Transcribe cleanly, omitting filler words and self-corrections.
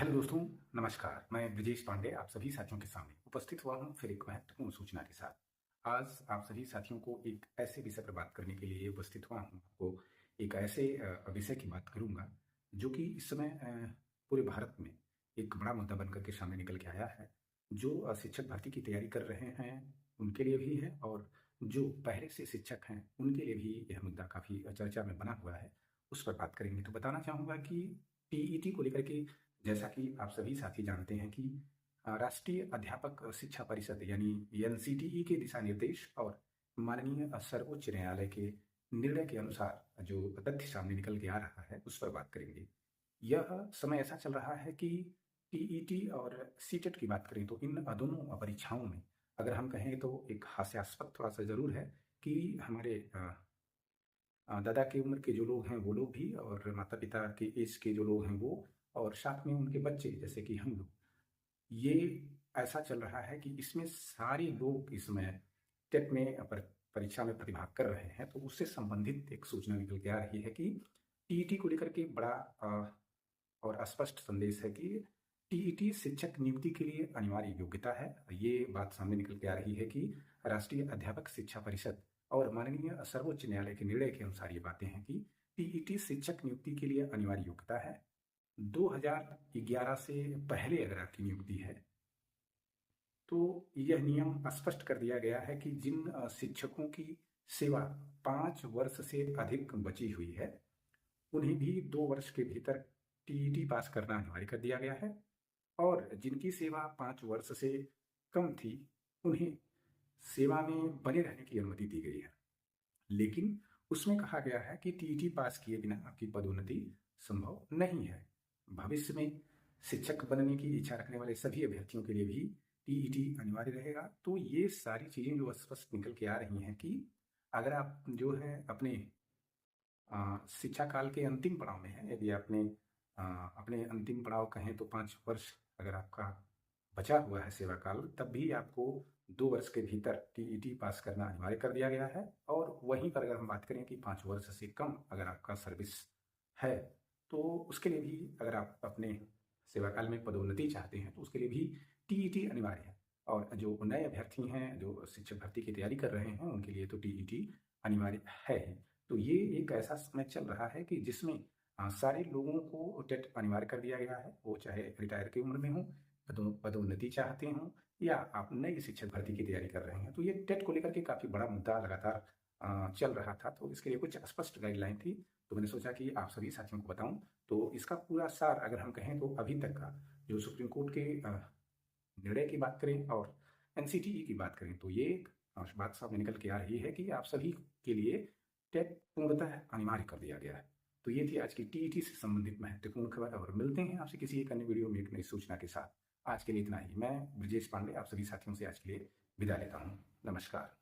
Hello दोस्तों, नमस्कार। मैं ब्रजेश पांडे आप सभी साथियों के सामने उपस्थित हुआ हूं फिर एक महत्वपूर्ण सूचना के साथ। आज आप सभी साथियों को एक ऐसे विषय पर बात करने के लिए उपस्थित हुआ हूं। आपको एक ऐसे विषय की बात करूंगा जो कि इस समय पूरे भारत में एक बड़ा मुद्दा बनकर के सामने निकल के आया है। जो शिक्षक भर्ती की तैयारी कर रहे हैं उनके लिए भी है, और जो पहले से शिक्षक हैं उनके लिए भी यह मुद्दा काफ़ी चर्चा में बना हुआ है। उस पर बात करेंगे। तो बताना चाहूँगा कि टीईटी को लेकर के, जैसा कि आप सभी साथी जानते हैं कि राष्ट्रीय अध्यापक शिक्षा परिषद यानी एनसीटीई के दिशा निर्देश और माननीय सर्वोच्च न्यायालय के निर्णय के अनुसार जो तथ्य सामने निकल के आ रहा है उस पर बात करेंगे। यह समय ऐसा चल रहा है कि टीईटी और सीटेट की बात करें तो इन दोनों परीक्षाओं में अगर हम कहें तो एक हास्यास्पद थोड़ा सा जरूर है कि हमारे दादा की उम्र के जो लोग हैं वो लोग भी, और माता पिता के एज के जो लोग हैं वो, और साथ में उनके बच्चे जैसे कि हम लोग, ये ऐसा चल रहा है कि इसमें सारे लोग इसमें टेट में परीक्षा में प्रतिभाग कर रहे हैं। तो उससे संबंधित एक सूचना निकल के आ रही है कि टीईटी को लेकर के बड़ा और स्पष्ट संदेश है कि टीईटी शिक्षक नियुक्ति के लिए अनिवार्य योग्यता है। ये बात सामने निकल के आ रही है कि राष्ट्रीय अध्यापक शिक्षा परिषद और माननीय सर्वोच्च न्यायालय के निर्णय के अनुसार ये बातें हैं कि टीईटी शिक्षक नियुक्ति के लिए अनिवार्य योग्यता है। 2011 से पहले अगर आपकी नियुक्ति है तो यह नियम स्पष्ट कर दिया गया है कि जिन शिक्षकों की सेवा 5 वर्ष से अधिक बची हुई है उन्हें भी 2 वर्ष के भीतर टीईटी पास करना अनिवार्य कर दिया गया है, और जिनकी सेवा 5 वर्ष से कम थी उन्हें सेवा में बने रहने की अनुमति दी गई है। लेकिन उसमें कहा गया है कि टीईटी पास किए बिना आपकी पदोन्नति संभव नहीं है। भविष्य में शिक्षक बनने की इच्छा रखने वाले सभी अभ्यर्थियों के लिए भी टीईटी अनिवार्य रहेगा। तो ये सारी चीजें जो स्पष्ट निकल के आ रही हैं कि अगर आप जो है अपने शिक्षा काल के अंतिम पड़ाव में है, यदि आपने अपने अंतिम पड़ाव कहें तो 5 वर्ष अगर आपका बचा हुआ है सेवा काल, तब भी आपको 2 वर्ष के भीतर टीईटी पास करना अनिवार्य कर दिया गया है। और वहीं पर अगर हम बात करें कि 5 वर्ष से कम अगर आपका सर्विस है तो उसके लिए भी, अगर आप अपने सेवा काल में पदोन्नति चाहते हैं तो उसके लिए भी टीईटी अनिवार्य है। और जो नए अभ्यर्थी हैं जो शिक्षक भर्ती की तैयारी कर रहे हैं उनके लिए तो टीईटी अनिवार्य है ही। तो ये एक ऐसा समय चल रहा है कि जिसमें सारे लोगों को टेट अनिवार्य कर दिया गया है, वो चाहे रिटायर की उम्र में हो, पदोन्नति चाहते हों, या आप नई शिक्षक भर्ती की तैयारी कर रहे हैं। तो ये टेट को लेकर के काफ़ी बड़ा मुद्दा लगातार चल रहा था, तो इसके लिए कुछ स्पष्ट गाइडलाइन थी। तो मैंने सोचा कि आप सभी साथियों को बताऊं। तो इसका पूरा सार अगर हम कहें तो अभी तक का जो सुप्रीम कोर्ट के निर्णय की बात करें और एनसीटीई की बात करें तो ये एक बात सामने निकल के आ रही है कि आप सभी के लिए टेट पूर्णतः अनिवार्य कर दिया गया है। तो ये थी आज की टीईटी से संबंधित महत्वपूर्ण खबर, और मिलते हैं आपसे किसी एक अन्य वीडियो में एक नई सूचना के साथ। आज के लिए इतना ही। मैं ब्रजेश पांडे आप सभी साथियों से आज के लिए विदा लेता हूँ। नमस्कार।